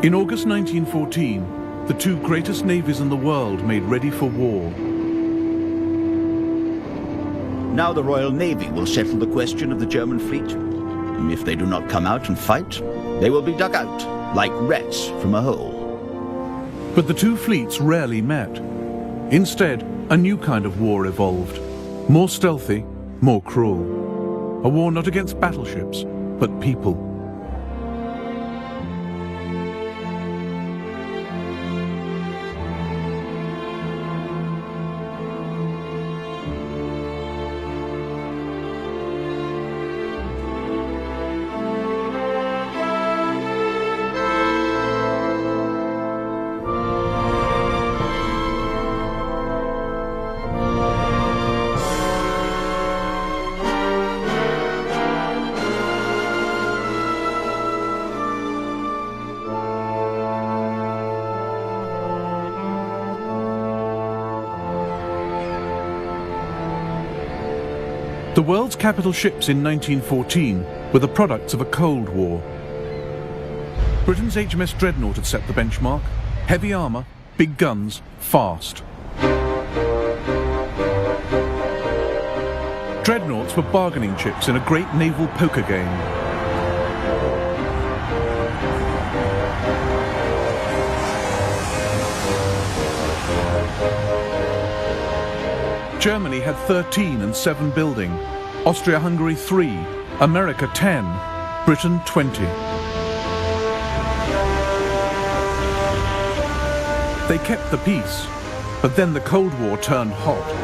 In August 1914, the two greatest navies in the world made ready for war. Now the Royal Navy will settle the question of the German fleet. If they do not come out and fight, they will be dug out, like rats from a hole. But the two fleets rarely met. Instead, a new kind of war evolved. More stealthy, more cruel. A war not against battleships, but people. The world's capital ships in 1914 were the products of a Cold War. Britain's HMS Dreadnought had set the benchmark. Heavy armour, big guns, fast. Dreadnoughts were bargaining chips in a great naval poker game. Germany had 13 and 7 building, Austria-Hungary 3, America 10, Britain 20. They kept the peace, but then the Cold War turned hot.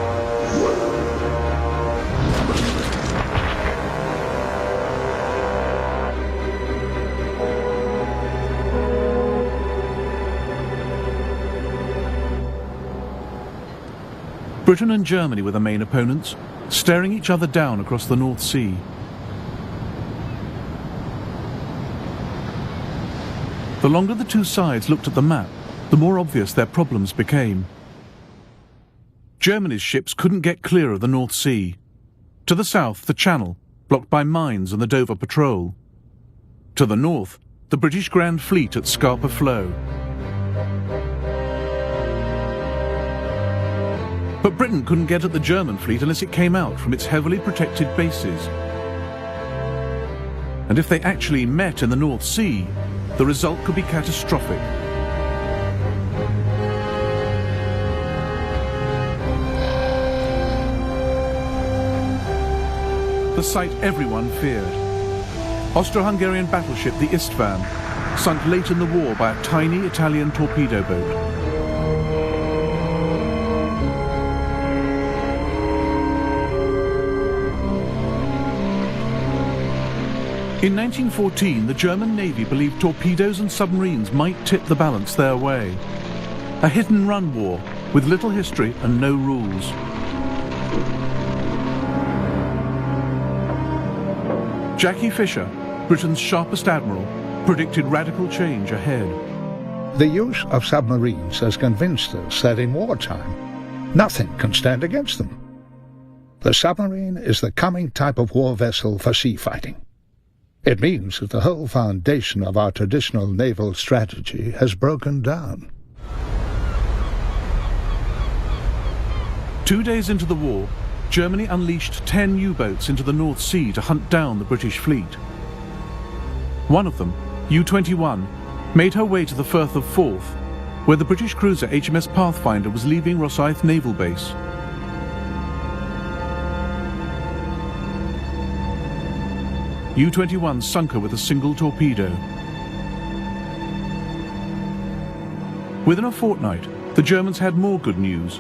Britain and Germany were the main opponents, staring each other down across the North Sea. The longer the two sides looked at the map, the more obvious their problems became. Germany's ships couldn't get clear of the North Sea. To the south, the Channel, blocked by mines and the Dover Patrol. To the north, the British Grand Fleet at Scapa Flow. But Britain couldn't get at the German fleet unless it came out from its heavily protected bases. And if they actually met in the North Sea, the result could be catastrophic. The sight everyone feared. Austro-Hungarian battleship the Istvan, sunk late in the war by a tiny Italian torpedo boat. In 1914, the German Navy believed torpedoes and submarines might tip the balance their way. A hit-and-run war with little history and no rules. Jackie Fisher, Britain's sharpest admiral, predicted radical change ahead. The use of submarines has convinced us that in wartime, nothing can stand against them. The submarine is the coming type of war vessel for sea fighting. It means that the whole foundation of our traditional naval strategy has broken down. 2 days into the war, Germany unleashed 10 U-boats into the North Sea to hunt down the British fleet. One of them, U-21, made her way to the Firth of Forth, where the British cruiser HMS Pathfinder was leaving Rosyth Naval Base. U-21 sunk her with a single torpedo. Within a fortnight, the Germans had more good news.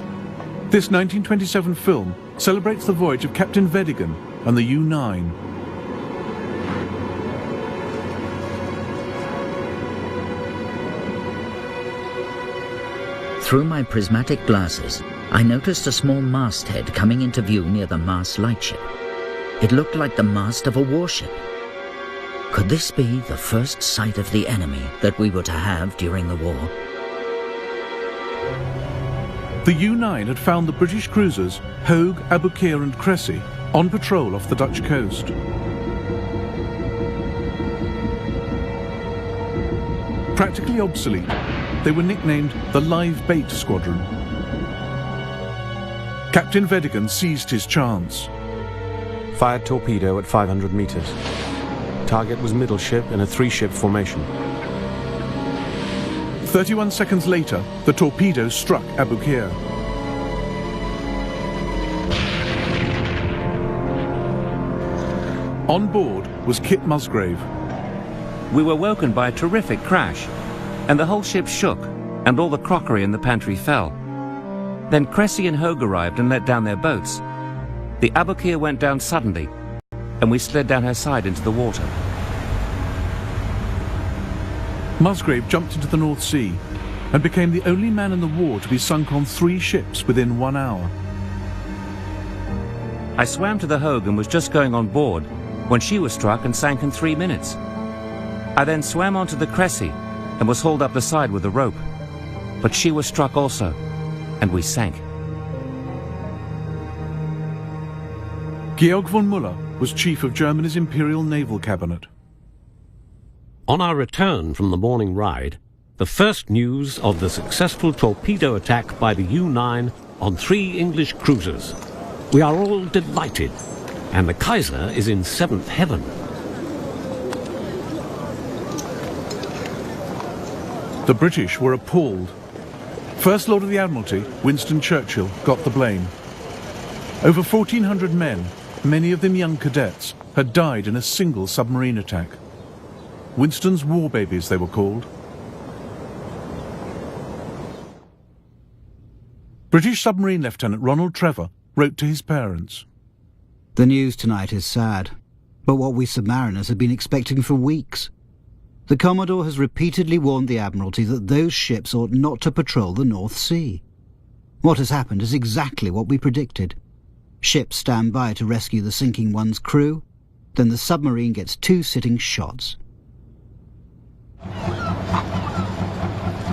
This 1927 film celebrates the voyage of Captain Vedigan and the U-9. Through my prismatic glasses, I noticed a small masthead coming into view near the Mars lightship. It looked like the mast of a warship. Could this be the first sight of the enemy that we were to have during the war? The U-9 had found the British cruisers Hogue, Aboukir and Cressy on patrol off the Dutch coast. Practically obsolete, they were nicknamed the Live Bait Squadron. Captain Vedigan seized his chance. Fired torpedo at 500 meters. Target was middle ship in a 3-ship formation. 31 seconds later, the torpedo struck Abukir. On board was Kit Musgrave. We were woken by a terrific crash, and the whole ship shook, and all the crockery in the pantry fell. Then Cressy and Hogue arrived and let down their boats. The Abukir went down suddenly, and we slid down her side into the water. Musgrave jumped into the North Sea and became the only man in the war to be sunk on 3 ships within 1 hour. I swam to the Hogue and was just going on board when she was struck and sank in 3 minutes. I then swam onto the Cressy and was hauled up the side with a rope. But she was struck also, and we sank. Georg von Müller was chief of Germany's Imperial Naval Cabinet. On our return from the morning ride, the first news of the successful torpedo attack by the U-9 on 3 English cruisers. We are all delighted, and the Kaiser is in 7th heaven. The British were appalled. First Lord of the Admiralty, Winston Churchill, got the blame. Over 1,400 men, many of them young cadets, had died in a single submarine attack. Winston's war babies, they were called. British submarine Lieutenant Ronald Trevor wrote to his parents. The news tonight is sad, but what we submariners have been expecting for weeks. The Commodore has repeatedly warned the Admiralty that those ships ought not to patrol the North Sea. What has happened is exactly what we predicted. Ships stand by to rescue the sinking one's crew, then the submarine gets 2 sitting shots.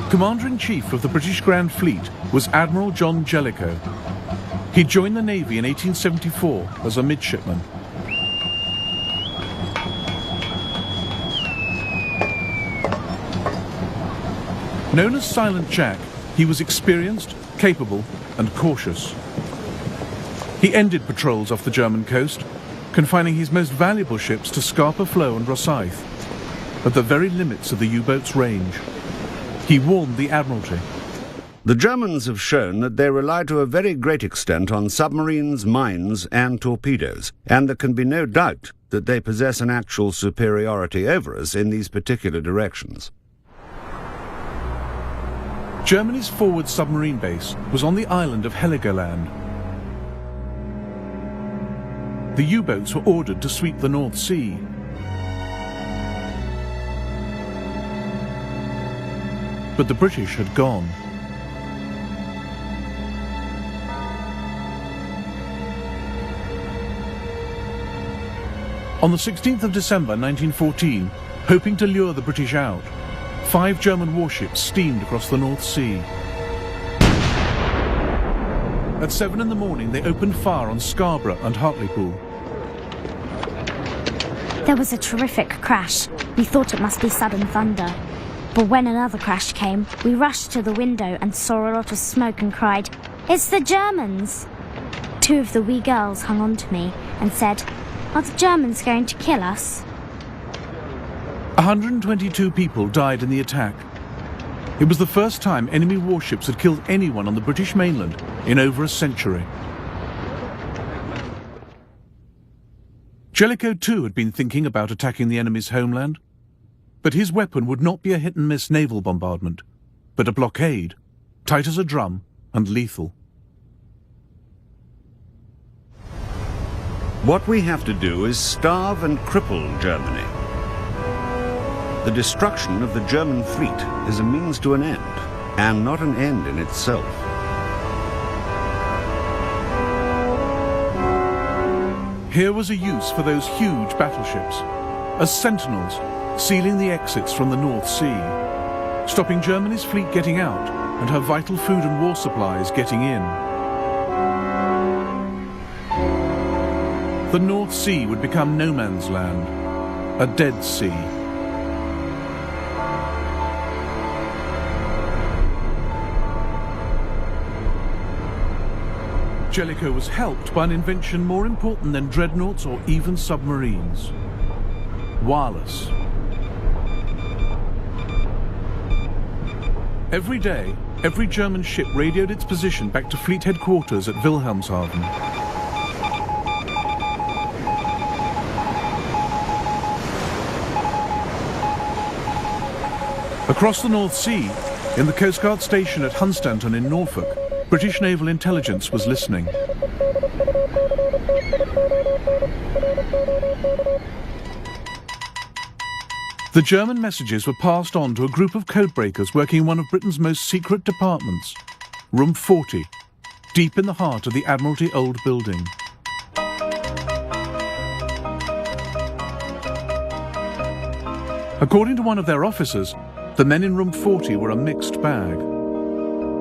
Commander-in-Chief of the British Grand Fleet was Admiral John Jellicoe. He joined the Navy in 1874 as a midshipman. Known as Silent Jack, he was experienced, capable, and cautious. He ended patrols off the German coast, confining his most valuable ships to Scapa Flow and Rosyth, at the very limits of the U-boat's range. He warned the Admiralty. The Germans have shown that they rely to a very great extent on submarines, mines, and torpedoes, and there can be no doubt that they possess an actual superiority over us in these particular directions. Germany's forward submarine base was on the island of Heligoland. The U-boats were ordered to sweep the North Sea. But the British had gone. On the 16th of December 1914, hoping to lure the British out, 5 German warships steamed across the North Sea. At 7 in the morning, they opened fire on Scarborough and Hartlepool. There was a terrific crash. We thought it must be sudden thunder. But when another crash came, we rushed to the window and saw a lot of smoke and cried, "It's the Germans!" 2 of the wee girls hung on to me and said, "Are the Germans going to kill us?" 122 people died in the attack. It was the first time enemy warships had killed anyone on the British mainland in over a century. Jellicoe too had been thinking about attacking the enemy's homeland, but his weapon would not be a hit-and-miss naval bombardment, but a blockade, tight as a drum and lethal. What we have to do is starve and cripple Germany. The destruction of the German fleet is a means to an end, and not an end in itself. Here was a use for those huge battleships, as sentinels sealing the exits from the North Sea, stopping Germany's fleet getting out and her vital food and war supplies getting in. The North Sea would become no man's land, a dead sea. Jellicoe was helped by an invention more important than dreadnoughts or even submarines: wireless. Every day, every German ship radioed its position back to fleet headquarters at Wilhelmshaven. Across the North Sea, in the Coast Guard station at Hunstanton in Norfolk, British naval intelligence was listening. The German messages were passed on to a group of codebreakers working in one of Britain's most secret departments, Room 40, deep in the heart of the Admiralty Old Building. According to one of their officers, the men in Room 40 were a mixed bag.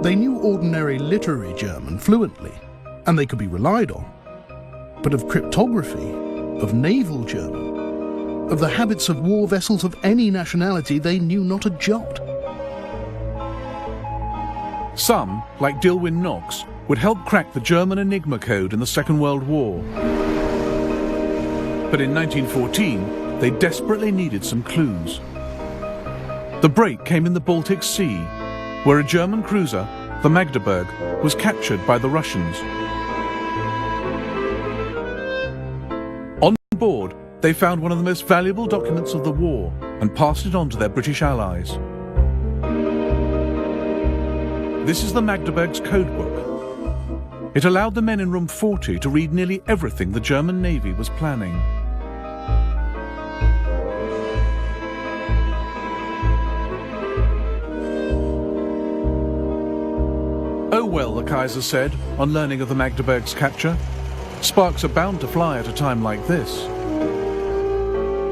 They knew ordinary literary German fluently, and they could be relied on. But of cryptography, of naval German, of the habits of war vessels of any nationality, they knew not a jot. Some, like Dilwyn Knox, would help crack the German Enigma code in the Second World War. But in 1914, they desperately needed some clues. The break came in the Baltic Sea, where a German cruiser, the Magdeburg, was captured by the Russians. On board, they found one of the most valuable documents of the war and passed it on to their British allies. This is the Magdeburg's codebook. It allowed the men in Room 40 to read nearly everything the German Navy was planning. Oh well, the Kaiser said, on learning of the Magdeburg's capture. Sparks are bound to fly at a time like this.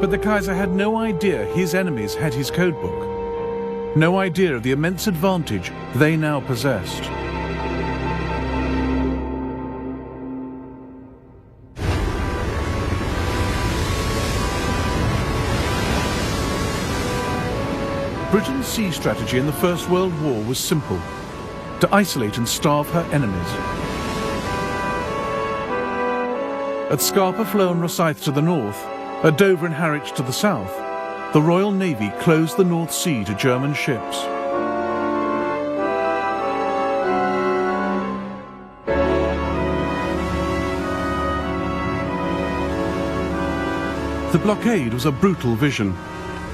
But the Kaiser had no idea his enemies had his codebook. No idea of the immense advantage they now possessed. Britain's sea strategy in the First World War was simple: to isolate and starve her enemies. At Scapa Flow and Rosyth to the north, at Dover and Harwich to the south, the Royal Navy closed the North Sea to German ships. The blockade was a brutal vision,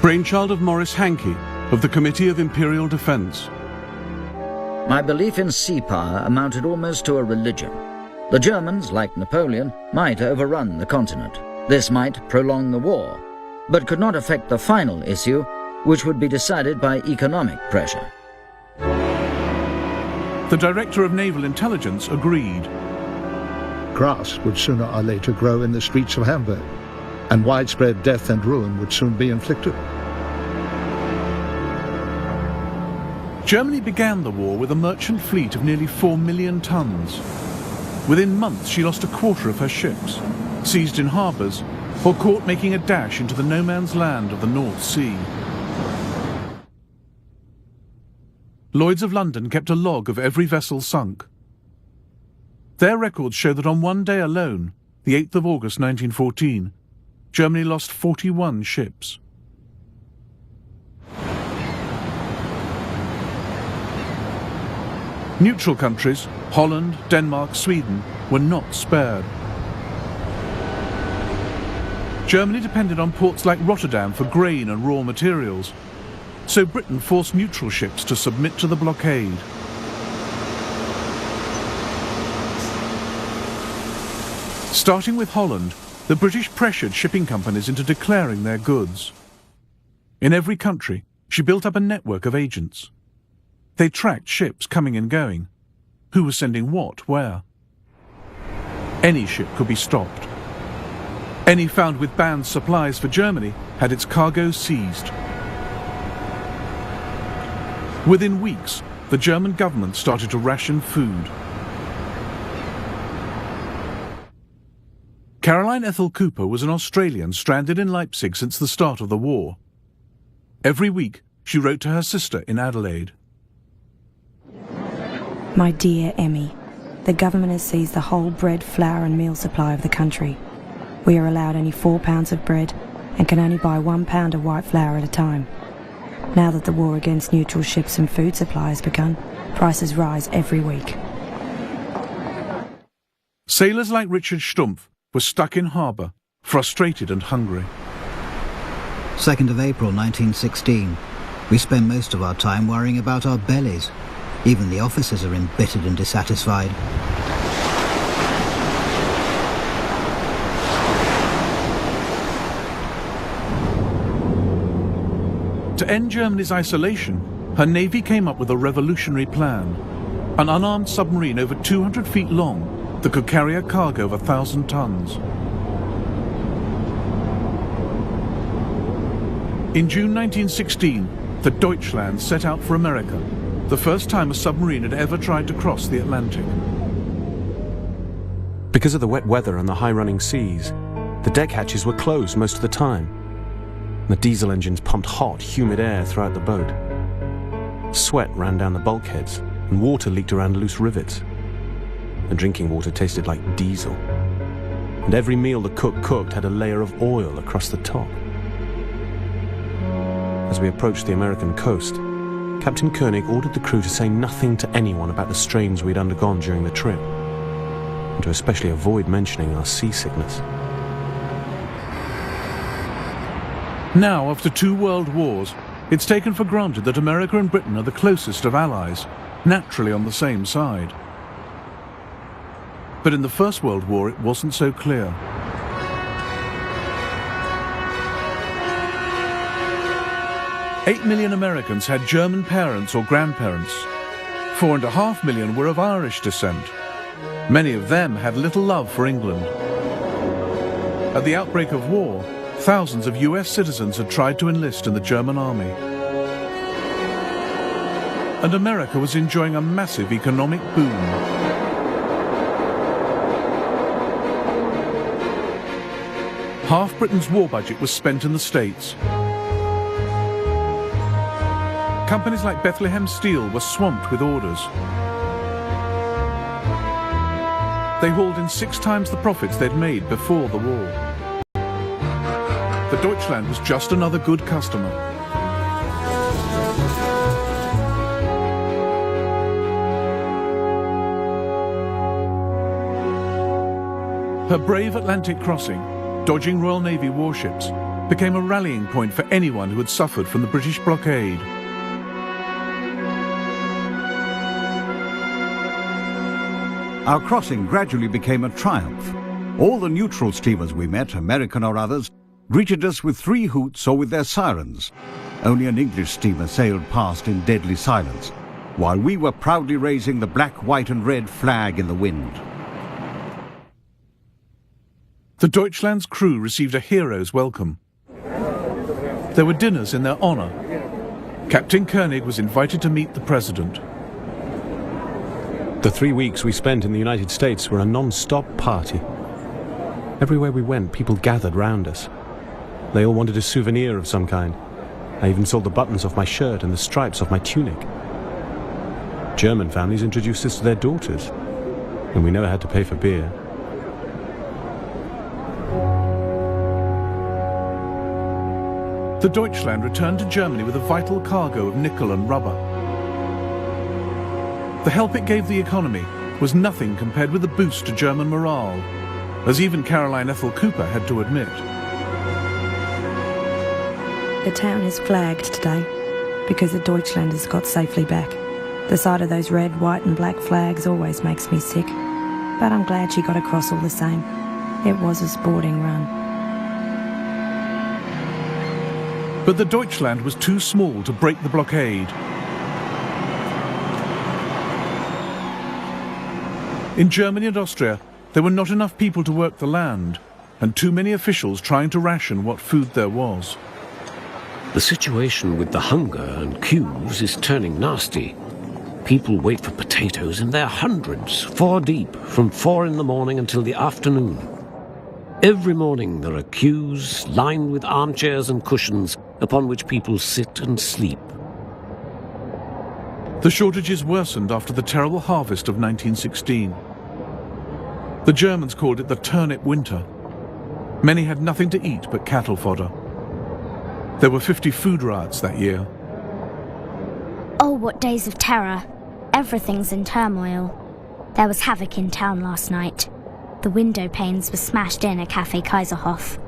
brainchild of Maurice Hankey of the Committee of Imperial Defence. My belief in sea power amounted almost to a religion. The Germans, like Napoleon, might overrun the continent. This might prolong the war, but could not affect the final issue, which would be decided by economic pressure. The Director of Naval Intelligence agreed. Grass would sooner or later grow in the streets of Hamburg, and widespread death and ruin would soon be inflicted. Germany began the war with a merchant fleet of nearly 4 million tons. Within months, she lost a quarter of her ships, seized in harbours, or caught making a dash into the no-man's land of the North Sea. Lloyd's of London kept a log of every vessel sunk. Their records show that on one day alone, the 8th of August 1914, Germany lost 41 ships. Neutral countries, Holland, Denmark, Sweden, were not spared. Germany depended on ports like Rotterdam for grain and raw materials, so Britain forced neutral ships to submit to the blockade. Starting with Holland, the British pressured shipping companies into declaring their goods. In every country, she built up a network of agents. They tracked ships coming and going. Who was sending what, where? Any ship could be stopped. Any found with banned supplies for Germany had its cargo seized. Within weeks, the German government started to ration food. Caroline Ethel Cooper was an Australian stranded in Leipzig since the start of the war. Every week, she wrote to her sister in Adelaide. My dear Emmy, the government has seized the whole bread, flour and meal supply of the country. We are allowed only 4 pounds of bread and can only buy 1 pound of white flour at a time. Now that the war against neutral ships and food supply has begun, prices rise every week. Sailors like Richard Stumpf were stuck in harbour, frustrated and hungry. 2nd of April 1916. We spend most of our time worrying about our bellies. Even the officers are embittered and dissatisfied. To end Germany's isolation, her navy came up with a revolutionary plan. An unarmed submarine over 200 feet long that could carry a cargo of 1,000 tons. In June 1916, the Deutschland set out for America, the first time a submarine had ever tried to cross the Atlantic. Because of the wet weather and the high-running seas, the deck hatches were closed most of the time. The diesel engines pumped hot, humid air throughout the boat. Sweat ran down the bulkheads, and water leaked around loose rivets. The drinking water tasted like diesel. And every meal the cook cooked had a layer of oil across the top. As we approached the American coast, Captain Koenig ordered the crew to say nothing to anyone about the strains we'd undergone during the trip, and to especially avoid mentioning our seasickness. Now, after 2 world wars, it's taken for granted that America and Britain are the closest of allies, naturally on the same side. But in the First World War, it wasn't so clear. "8 million Americans had German parents or grandparents. 4.5 million were of Irish descent. Many of them had little love for England. At the outbreak of war, thousands of US citizens had tried to enlist in the German army. And America was enjoying a massive economic boom. Half Britain's war budget was spent in the States. Companies like Bethlehem Steel were swamped with orders. They hauled in 6 times the profits they'd made before the war. The Deutschland was just another good customer. Her brave Atlantic crossing, dodging Royal Navy warships, became a rallying point for anyone who had suffered from the British blockade. Our crossing gradually became a triumph. All the neutral steamers we met, American or others, greeted us with 3 hoots or with their sirens. Only an English steamer sailed past in deadly silence, while we were proudly raising the black, white and red flag in the wind. The Deutschland's crew received a hero's welcome. There were dinners in their honour. Captain Koenig was invited to meet the President. The 3 weeks we spent in the United States were a non-stop party. Everywhere we went, people gathered round us. They all wanted a souvenir of some kind. I even sold the buttons off my shirt and the stripes off my tunic. German families introduced us to their daughters, and we never had to pay for beer. The Deutschland returned to Germany with a vital cargo of nickel and rubber. The help it gave the economy was nothing compared with the boost to German morale, as even Caroline Ethel Cooper had to admit. The town is flagged today because the Deutschlanders got safely back. The sight of those red, white and black flags always makes me sick, but I'm glad she got across all the same. It was a sporting run. But the Deutschland was too small to break the blockade. In Germany and Austria, there were not enough people to work the land, and too many officials trying to ration what food there was. The situation with the hunger and queues is turning nasty. People wait for potatoes in their hundreds, 4 deep, from 4 in the morning until the afternoon. Every morning there are queues lined with armchairs and cushions upon which people sit and sleep. The shortages worsened after the terrible harvest of 1916. The Germans called it the turnip winter. Many had nothing to eat but cattle fodder. There were 50 food riots that year. Oh, what days of terror. Everything's in turmoil. There was havoc in town last night. The window panes were smashed in at Café Kaiserhof.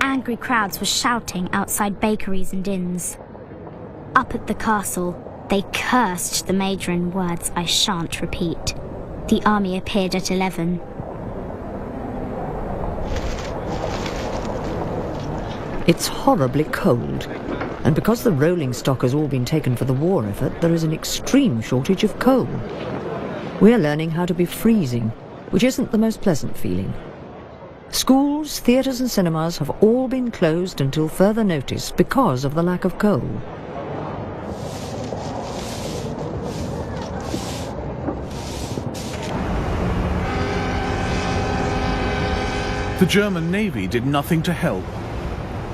Angry crowds were shouting outside bakeries and inns. Up at the castle, they cursed the Major in words I shan't repeat. The army appeared at 11. It's horribly cold, and because the rolling stock has all been taken for the war effort, there is an extreme shortage of coal. We're learning how to be freezing, which isn't the most pleasant feeling. Schools, theatres and cinemas have all been closed until further notice because of the lack of coal. The German Navy did nothing to help.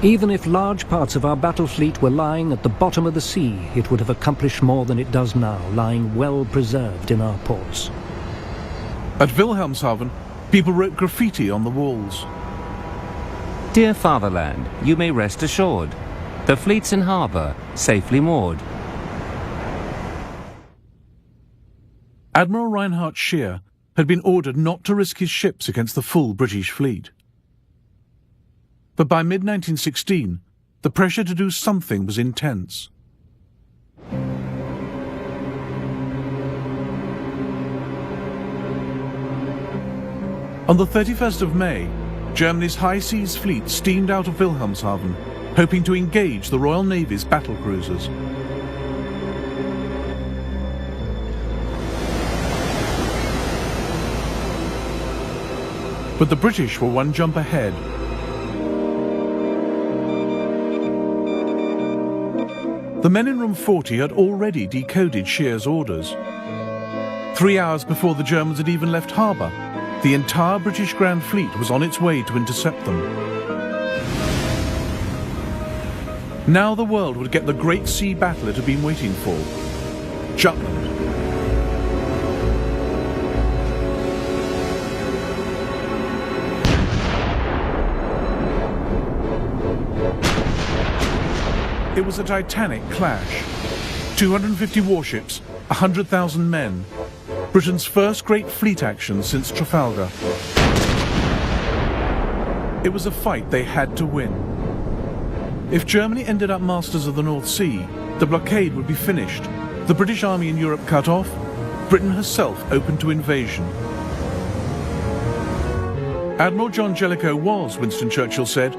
Even if large parts of our battle fleet were lying at the bottom of the sea, it would have accomplished more than it does now, lying well preserved in our ports. At Wilhelmshaven, people wrote graffiti on the walls. Dear fatherland, you may rest assured. The fleet's in harbour, safely moored. Admiral Reinhard Scheer had been ordered not to risk his ships against the full British fleet. But by mid-1916, the pressure to do something was intense. On the 31st of May, Germany's high seas fleet steamed out of Wilhelmshaven, hoping to engage the Royal Navy's battle cruisers. But the British were one jump ahead. The men in room 40 had already decoded Scheer's orders. 3 hours before the Germans had even left harbour, the entire British Grand Fleet was on its way to intercept them. Now the world would get the great sea battle it had been waiting for. Jutland. It was a titanic clash. 250 warships, 100,000 men. Britain's first great fleet action since Trafalgar. It was a fight they had to win. If Germany ended up masters of the North Sea, the blockade would be finished, the British army in Europe cut off, Britain herself open to invasion. Admiral John Jellicoe was, Winston Churchill said,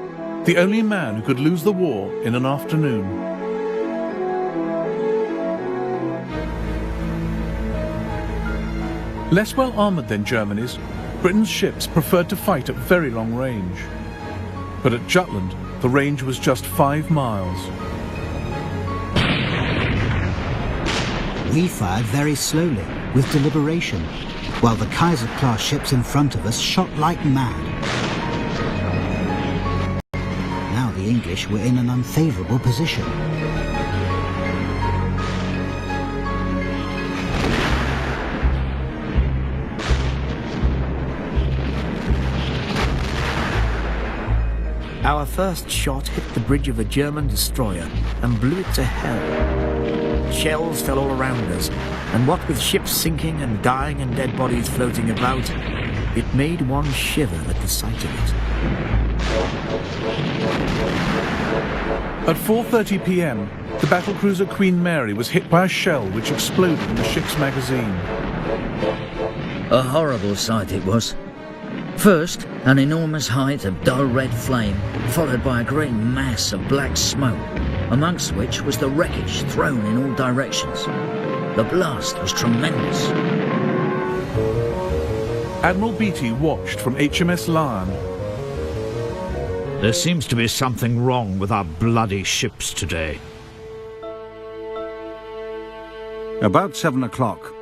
the only man who could lose the war in an afternoon. Less well armoured than Germany's, Britain's ships preferred to fight at very long range. But at Jutland, the range was just 5 miles. We fired very slowly, with deliberation, while the Kaiser-class ships in front of us shot like mad. Now the English were in an unfavourable position. Our first shot hit the bridge of a German destroyer and blew it to hell. Shells fell all around us, and what with ships sinking and dying and dead bodies floating about, it made one shiver at the sight of it. At 4:30 p.m, the battlecruiser Queen Mary was hit by a shell which exploded in the ship's magazine. A horrible sight it was. First, an enormous height of dull red flame, followed by a great mass of black smoke, amongst which was the wreckage thrown in all directions. The blast was tremendous. Admiral Beatty watched from HMS Lion. There seems to be something wrong with our bloody ships today. About 7 o'clock,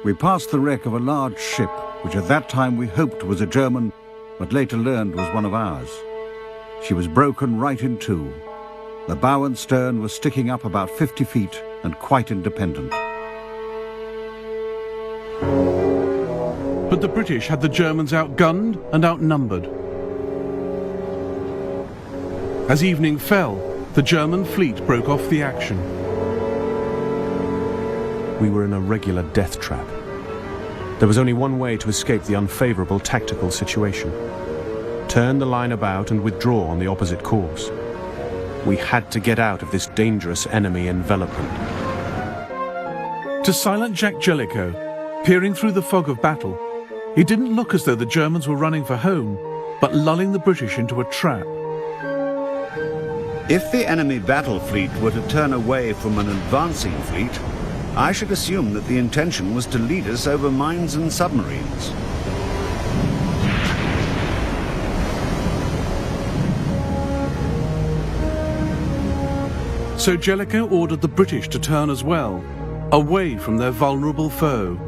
we passed the wreck of a large ship, which at that time we hoped was a German, but later learned was one of ours. She was broken right in two. The bow and stern were sticking up about 50 feet and quite independent. But the British had the Germans outgunned and outnumbered. As evening fell, the German fleet broke off the action. We were in a regular death trap. There was only one way to escape the unfavourable tactical situation. Turn the line about and withdraw on the opposite course. We had to get out of this dangerous enemy envelopment. To silent Jack Jellicoe, peering through the fog of battle, it didn't look as though the Germans were running for home, but lulling the British into a trap. If the enemy battle fleet were to turn away from an advancing fleet, I should assume that the intention was to lead us over mines and submarines. So Jellicoe ordered the British to turn as well, away from their vulnerable foe.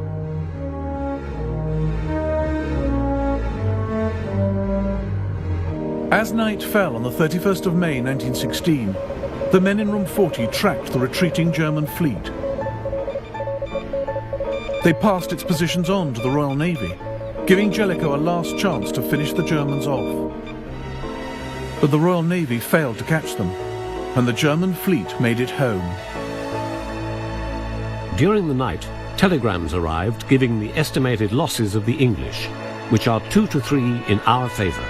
As night fell on the 31st of May 1916, the men in Room 40 tracked the retreating German fleet. They passed its positions on to the Royal Navy, giving Jellicoe a last chance to finish the Germans off. But the Royal Navy failed to catch them, and the German fleet made it home. During the night, telegrams arrived giving the estimated losses of the English, which are 2 to 3 in our favour.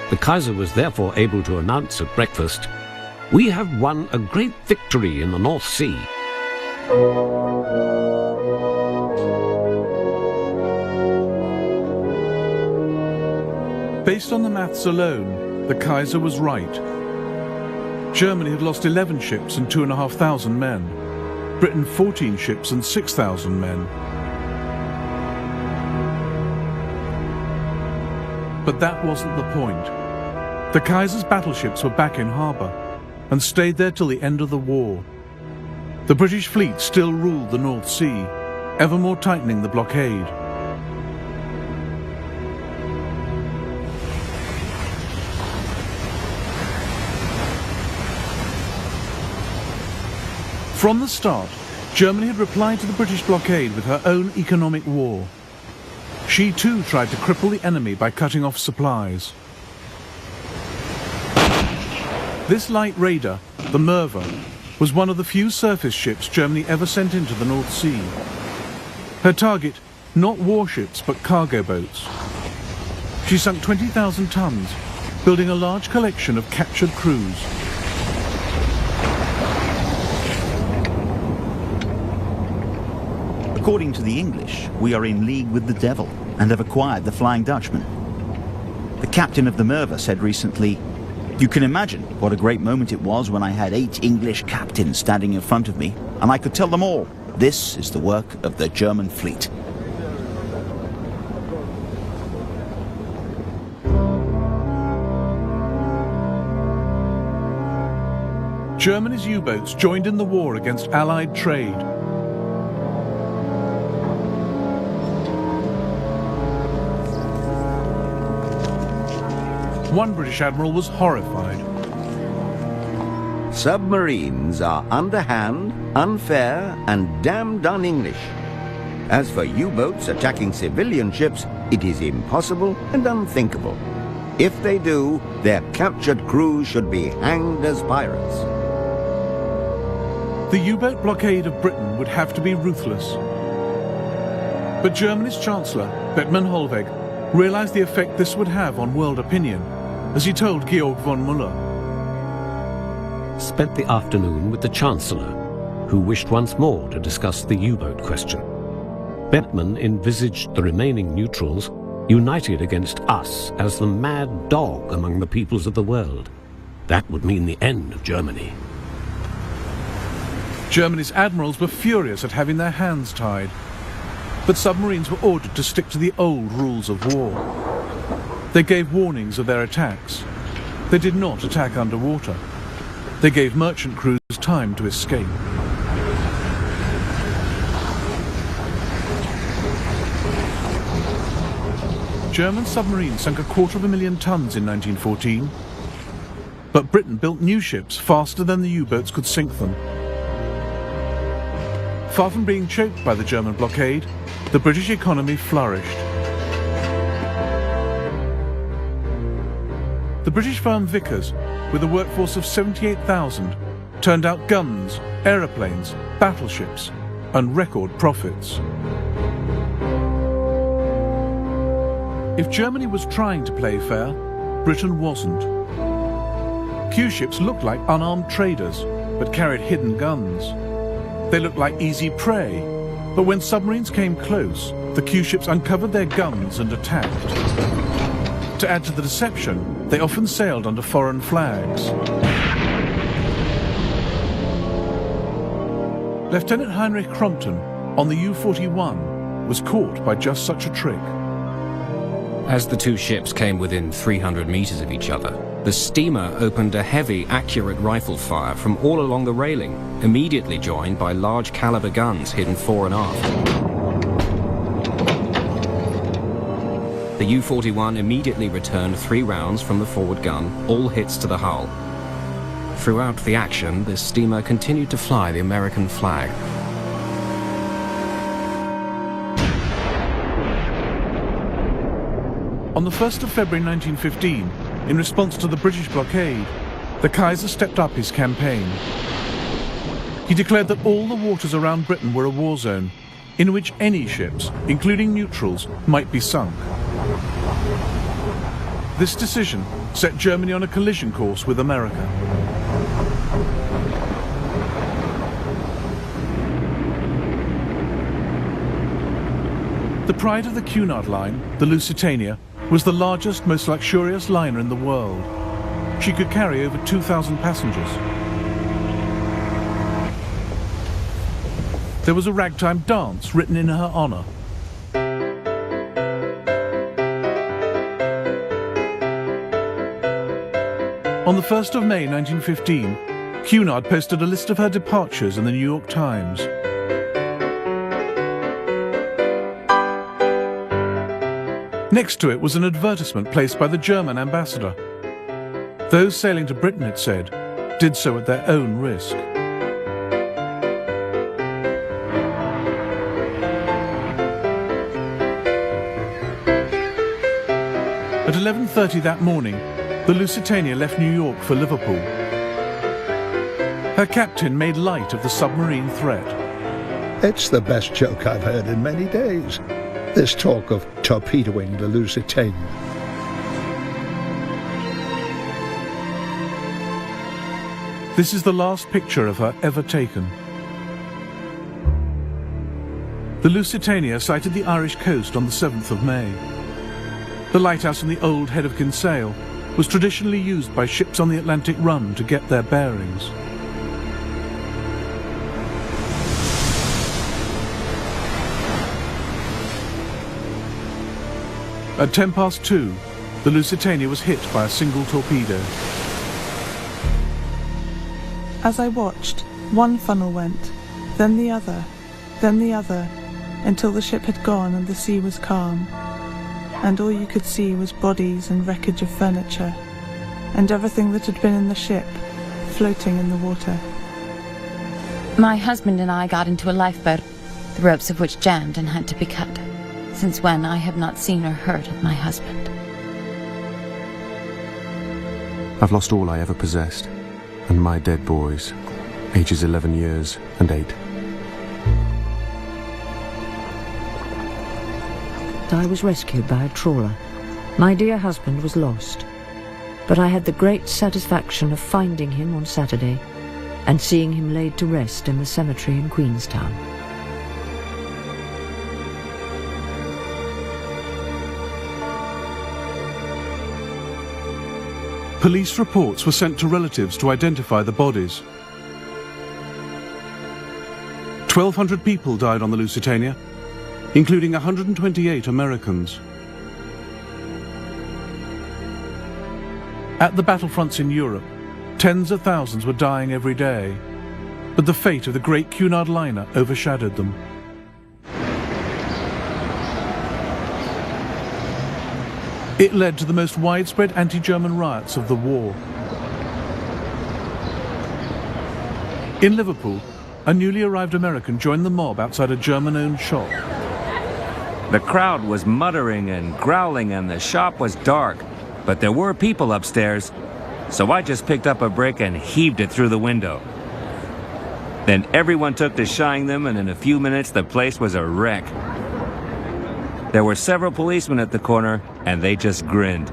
The Kaiser was therefore able to announce at breakfast, "We have won a great victory in the North Sea." Based on the maths alone, the Kaiser was right. Germany had lost 11 ships and 2,500 men. Britain 14 ships and 6,000 men. But that wasn't the point. The Kaiser's battleships were back in harbour and stayed there till the end of the war. The British fleet still ruled the North Sea, ever more tightening the blockade. From the start, Germany had replied to the British blockade with her own economic war. She too tried to cripple the enemy by cutting off supplies. This light raider, the Merva, was one of the few surface ships Germany ever sent into the North Sea. Her target, not warships but cargo boats. She sunk 20,000 tons, building a large collection of captured crews. According to the English, we are in league with the devil and have acquired the Flying Dutchman. The captain of the Merva said recently, "You can imagine what a great moment it was when I had 8 English captains standing in front of me, and I could tell them all, this is the work of the German fleet." Germany's U-boats joined in the war against Allied trade. One British admiral was horrified. Submarines are underhand, unfair, and damned un-English. As for U-boats attacking civilian ships, it is impossible and unthinkable. If they do, their captured crews should be hanged as pirates. The U-boat blockade of Britain would have to be ruthless. But Germany's Chancellor, Bethmann Hollweg, realized the effect this would have on world opinion, as he told Georg von Müller. Spent the afternoon with the Chancellor, who wished once more to discuss the U-boat question. Bethmann envisaged the remaining neutrals united against us as the mad dog among the peoples of the world. That would mean the end of Germany. Germany's admirals were furious at having their hands tied. But submarines were ordered to stick to the old rules of war. They gave warnings of their attacks. They did not attack underwater. They gave merchant crews time to escape. German submarines sunk 250,000 tons in 1914. But Britain built new ships faster than the U-boats could sink them. Far from being choked by the German blockade, the British economy flourished. The British firm Vickers, with a workforce of 78,000, turned out guns, aeroplanes, battleships, and record profits. If Germany was trying to play fair, Britain wasn't. Q-ships looked like unarmed traders, but carried hidden guns. They looked like easy prey, but when submarines came close, the Q-ships uncovered their guns and attacked. To add to the deception, they often sailed under foreign flags. Lieutenant Heinrich Crompton, on the U-41, was caught by just such a trick. As the two ships came within 300 meters of each other, the steamer opened a heavy, accurate rifle fire from all along the railing, immediately joined by large caliber guns hidden fore and aft. The U-41 immediately returned 3 rounds from the forward gun, all hits to the hull. Throughout the action, the steamer continued to fly the American flag. On the 1st of February 1915, in response to the British blockade, the Kaiser stepped up his campaign. He declared that all the waters around Britain were a war zone, in which any ships, including neutrals, might be sunk. This decision set Germany on a collision course with America. The pride of the Cunard Line, the Lusitania, was the largest, most luxurious liner in the world. She could carry over 2,000 passengers. There was a ragtime dance written in her honor. On the 1st of May 1915, Cunard posted a list of her departures in the New York Times. Next to it was an advertisement placed by the German ambassador. Those sailing to Britain, it said, did so at their own risk. At 11:30 that morning, the Lusitania left New York for Liverpool. Her captain made light of the submarine threat. It's the best joke I've heard in many days. This talk of torpedoing the Lusitania. This is the last picture of her ever taken. The Lusitania sighted the Irish coast on the 7th of May. The lighthouse in the old Head of Kinsale was traditionally used by ships on the Atlantic run to get their bearings. At 2:10, the Lusitania was hit by a single torpedo. As I watched, one funnel went, then the other, until the ship had gone and the sea was calm. And all you could see was bodies and wreckage of furniture, and everything that had been in the ship, floating in the water. My husband and I got into a lifeboat, the ropes of which jammed and had to be cut. Since when I have not seen or heard of my husband. I've lost all I ever possessed, and my dead boys, ages 11 years and 8. I was rescued by a trawler. My dear husband was lost, but I had the great satisfaction of finding him on Saturday and seeing him laid to rest in the cemetery in Queenstown. Police reports were sent to relatives to identify the bodies. 1,200 people died on the Lusitania, including 128 Americans. At the battlefronts in Europe, tens of thousands were dying every day, but the fate of the great Cunard liner overshadowed them. It led to the most widespread anti-German riots of the war. In Liverpool, a newly arrived American joined the mob outside a German-owned shop. The crowd was muttering and growling and the shop was dark. but there were people upstairs, so I just picked up a brick and heaved it through the window. Then everyone took to shying them, and in a few minutes the place was a wreck. There were several policemen at the corner, and they just grinned.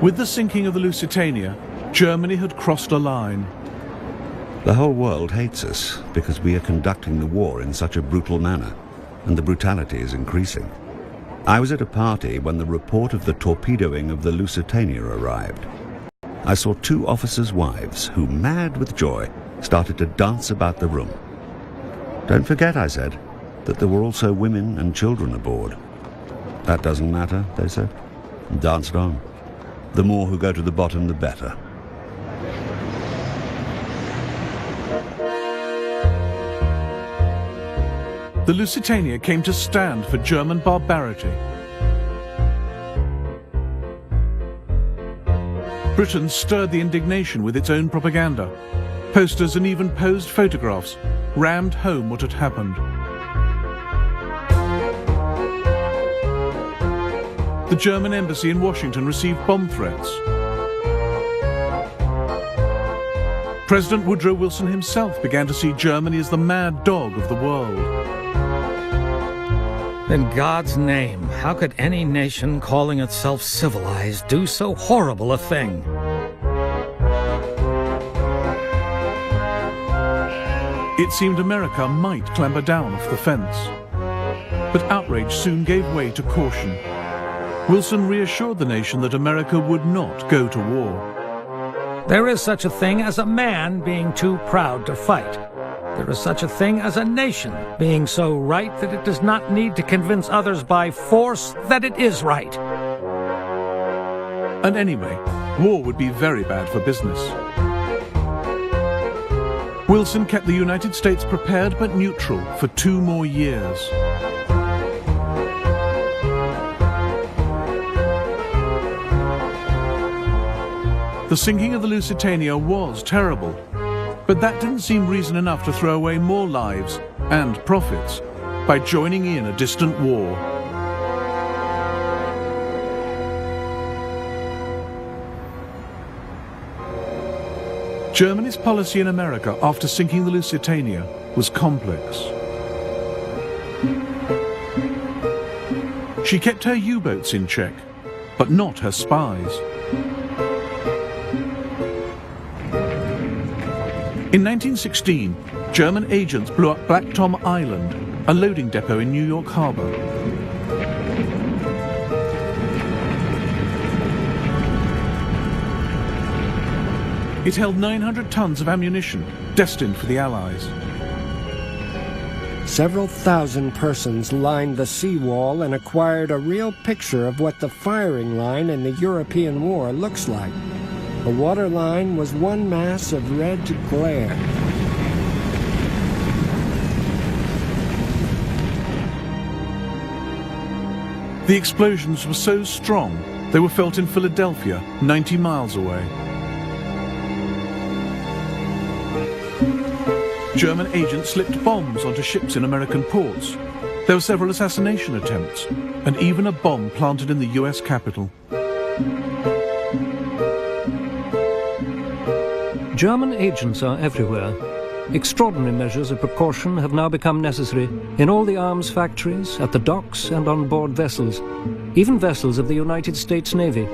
With the sinking of the Lusitania, Germany had crossed a line. The whole world hates us because we are conducting the war in such a brutal manner, and the brutality is increasing. I was at a party when the report of the torpedoing of the Lusitania arrived. I saw 2 officers' wives who, mad with joy, started to dance about the room. "Don't forget," I said, "that there were also women and children aboard." "That doesn't matter," they said, and danced on. The more who go to the bottom, the better. The Lusitania came to stand for German barbarity. Britain stirred the indignation with its own propaganda. Posters and even posed photographs rammed home what had happened. The German embassy in Washington received bomb threats. President Woodrow Wilson himself began to see Germany as the mad dog of the world. In God's name, how could any nation calling itself civilized do so horrible a thing? It seemed America might clamber down off the fence. But outrage soon gave way to caution. Wilson reassured the nation that America would not go to war. There is such a thing as a man being too proud to fight. There is such a thing as a nation being so right that it does not need to convince others by force that it is right. And anyway, war would be very bad for business. Wilson kept the United States prepared but neutral for 2 more years. The sinking of the Lusitania was terrible, but that didn't seem reason enough to throw away more lives and profits by joining in a distant war. Germany's policy in America after sinking the Lusitania was complex. She kept her U-boats in check, but not her spies. In 1916, German agents blew up Black Tom Island, a loading depot in New York Harbor. It held 900 tons of ammunition, destined for the Allies. Several thousand persons lined the seawall and acquired a real picture of what the firing line in the European war looks like. The water line was one mass of red glare. The explosions were so strong, they were felt in Philadelphia, 90 miles away. German agents slipped bombs onto ships in American ports. There were several assassination attempts, and even a bomb planted in the US Capitol. German agents are everywhere. Extraordinary measures of precaution have now become necessary in all the arms factories, at the docks and on board vessels, even vessels of the United States Navy.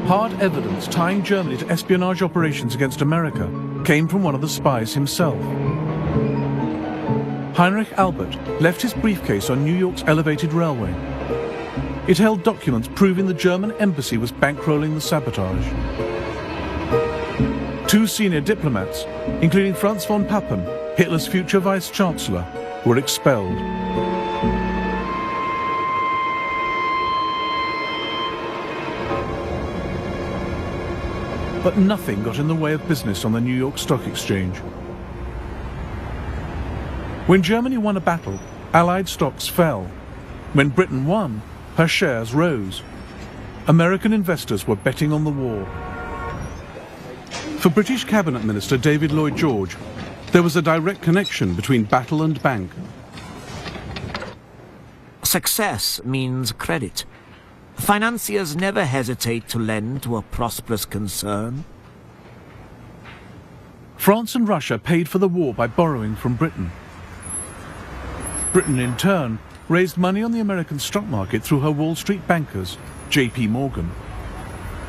Hard evidence tying Germany to espionage operations against America came from one of the spies himself. Heinrich Albert left his briefcase on New York's elevated railway. It held documents proving the German embassy was bankrolling the sabotage. 2 senior diplomats, including Franz von Papen, Hitler's future vice-chancellor, were expelled. But nothing got in the way of business on the New York Stock Exchange. When Germany won a battle, Allied stocks fell. When Britain won, her shares rose. American investors were betting on the war. For British Cabinet Minister David Lloyd George, There was a direct connection between battle and bank. Success means credit. Financiers never hesitate to lend to a prosperous concern. France and Russia paid for the war by borrowing from Britain. Britain, in turn, raised money on the American stock market through her Wall Street bankers, J.P. Morgan.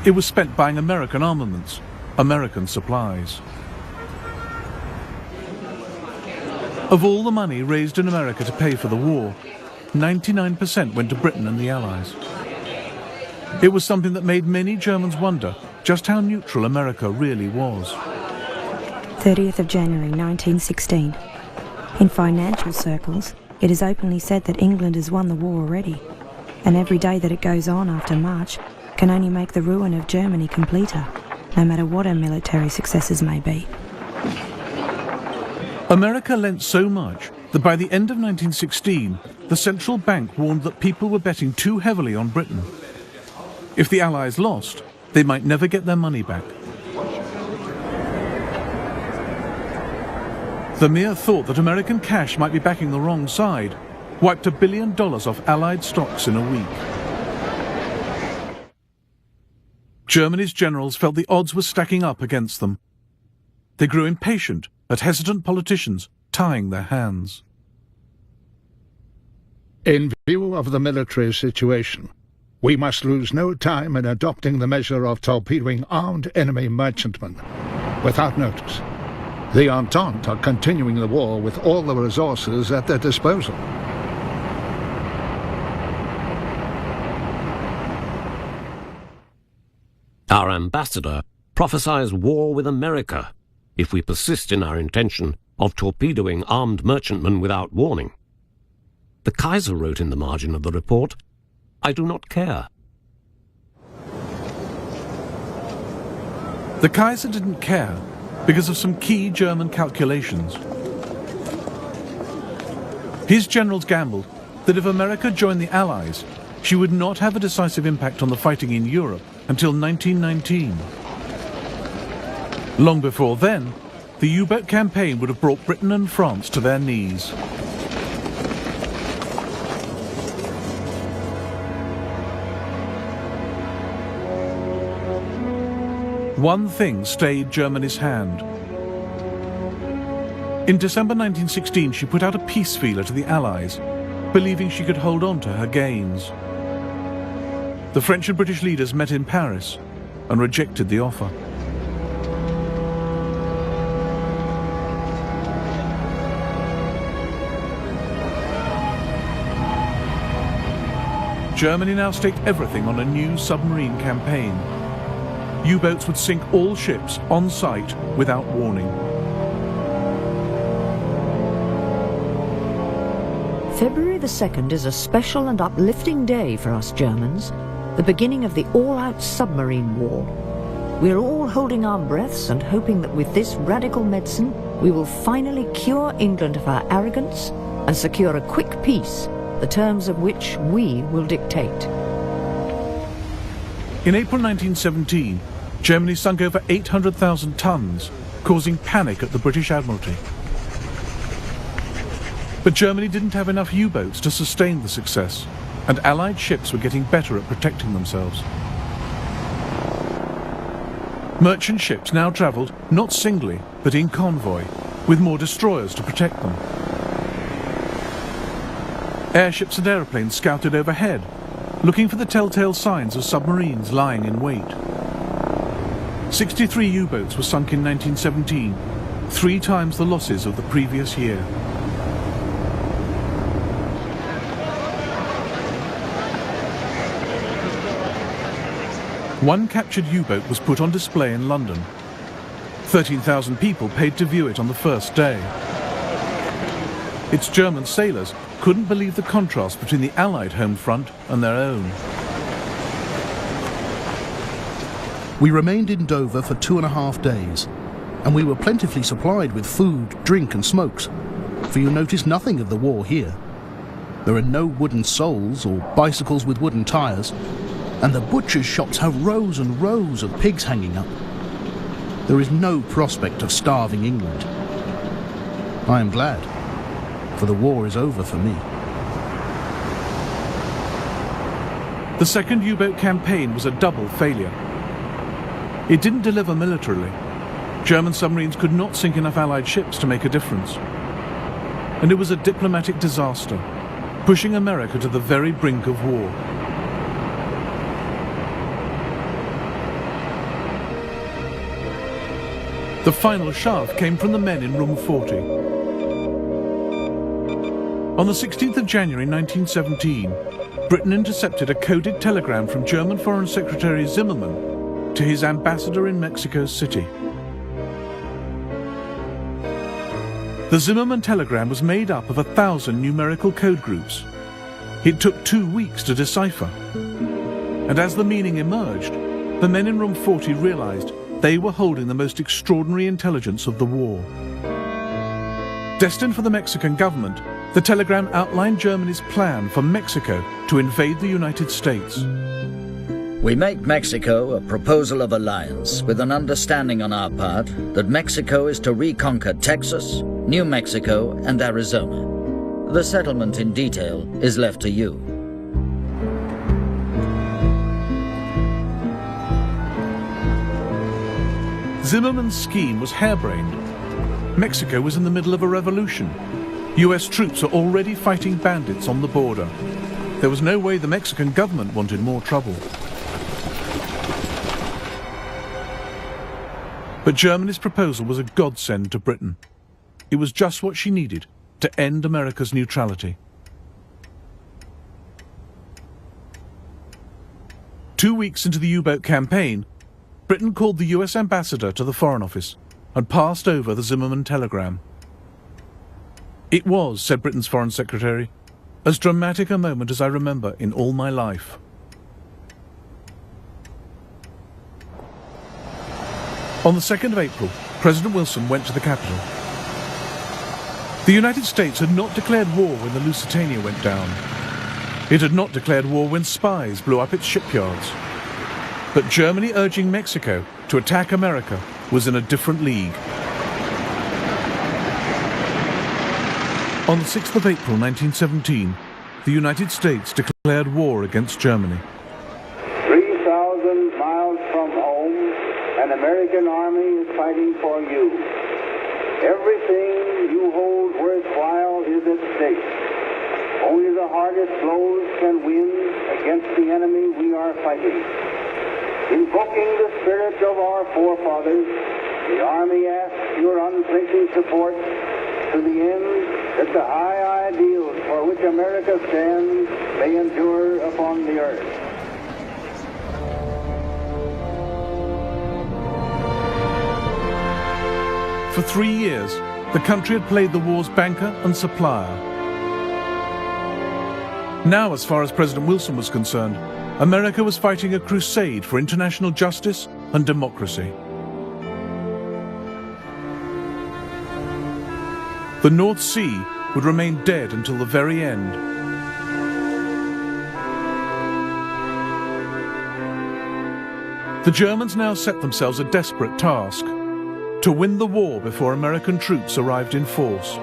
It was spent buying American armaments, American supplies. Of all the money raised in America to pay for the war, 99% went to Britain and the Allies. It was something that made many Germans wonder just how neutral America really was. 30th of January 1916. In financial circles, it is openly said that England has won the war already, and every day that it goes on after March can only make the ruin of Germany completer, no matter what her military successes may be. America lent so much that by the end of 1916, the central bank warned that people were betting too heavily on Britain. If the Allies lost, they might never get their money back. The mere thought that American cash might be backing the wrong side wiped $1 billion off Allied stocks in a week. Germany's generals felt the odds were stacking up against them. They grew impatient at hesitant politicians tying their hands. In view of the military situation, we must lose no time in adopting the measure of torpedoing armed enemy merchantmen without notice. The Entente are continuing the war with all the resources at their disposal. Our ambassador prophesies war with America if we persist in our intention of torpedoing armed merchantmen without warning. The Kaiser wrote in the margin of the report, "I do not care." The Kaiser didn't care because of some key German calculations. His generals gambled that if America joined the Allies, she would not have a decisive impact on the fighting in Europe until 1919. Long before then, the U-boat campaign would have brought Britain and France to their knees. One thing stayed Germany's hand. In December 1916, she put out a peace feeler to the Allies, believing she could hold on to her gains. The French and British leaders met in Paris and rejected the offer. Germany now staked everything on a new submarine campaign. U-boats would sink all ships on sight without warning. February the 2nd is a special and uplifting day for us Germans, the beginning of the all-out submarine war. We're all holding our breaths and hoping that with this radical medicine we will finally cure England of her arrogance and secure a quick peace, the terms of which we will dictate. In April 1917, Germany sunk over 800,000 tons, causing panic at the British Admiralty. But Germany didn't have enough U-boats to sustain the success, and Allied ships were getting better at protecting themselves. Merchant ships now travelled not singly, but in convoy, with more destroyers to protect them. Airships and aeroplanes scouted overhead, looking for the telltale signs of submarines lying in wait. 63 U-boats were sunk in 1917, 3 times the losses of the previous year. One captured U-boat was put on display in London. 13,000 people paid to view it on the first day. Its German sailors couldn't believe the contrast between the Allied home front and their own. We remained in Dover for 2.5 days, and we were plentifully supplied with food, drink and smokes, for you notice nothing of the war here. There are no wooden soles or bicycles with wooden tyres, and the butchers' shops have rows and rows of pigs hanging up. There is no prospect of starving England. I am glad, for the war is over for me. The second U-boat campaign was a double failure. It didn't deliver militarily. German submarines could not sink enough Allied ships to make a difference. And it was a diplomatic disaster, pushing America to the very brink of war. The final shaft came from the men in Room 40. On the 16th of January 1917, Britain intercepted a coded telegram from German Foreign Secretary Zimmermann to his ambassador in Mexico City. The Zimmermann telegram was made up of 1,000 numerical code groups. It took 2 weeks to decipher. And as the meaning emerged, the men in Room 40 realized they were holding the most extraordinary intelligence of the war. Destined for the Mexican government, the telegram outlined Germany's plan for Mexico to invade the United States. We make Mexico a proposal of alliance with an understanding on our part that Mexico is to reconquer Texas, New Mexico, and Arizona. The settlement in detail is left to you. Zimmermann's scheme was harebrained. Mexico was in the middle of a revolution. US troops were already fighting bandits on the border. There was no way the Mexican government wanted more trouble. But Germany's proposal was a godsend to Britain. It was just what she needed to end America's neutrality. 2 weeks into the U-boat campaign, Britain called the US ambassador to the Foreign Office and passed over the Zimmermann telegram. It was, said Britain's Foreign Secretary, as dramatic a moment as I remember in all my life. On the 2nd of April, President Wilson went to the capital. The United States had not declared war when the Lusitania went down. It had not declared war when spies blew up its shipyards. But Germany urging Mexico to attack America was in a different league. On the 6th of April 1917, the United States declared war against Germany. 3,000 miles from home, an American army is fighting for you. Everything you hold worthwhile is at stake. Only the hardest blows can win against the enemy we are fighting. Invoking the spirit of our forefathers, the Army asks your unflinching support to the end that the high ideals for which America stands may endure upon the earth. For 3 years, the country had played the war's banker and supplier. Now, as far as President Wilson was concerned, America was fighting a crusade for international justice and democracy. The North Sea would remain dead until the very end. The Germans now set themselves a desperate task: to win the war before American troops arrived in force.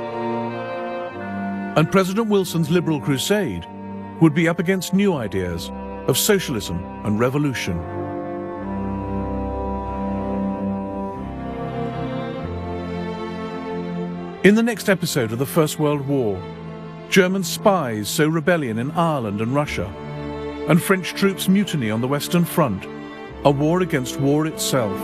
And President Wilson's liberal crusade would be up against new ideas of socialism and revolution. In the next episode of the First World War, German spies sow rebellion in Ireland and Russia, and French troops mutiny on the Western Front, a war against war itself.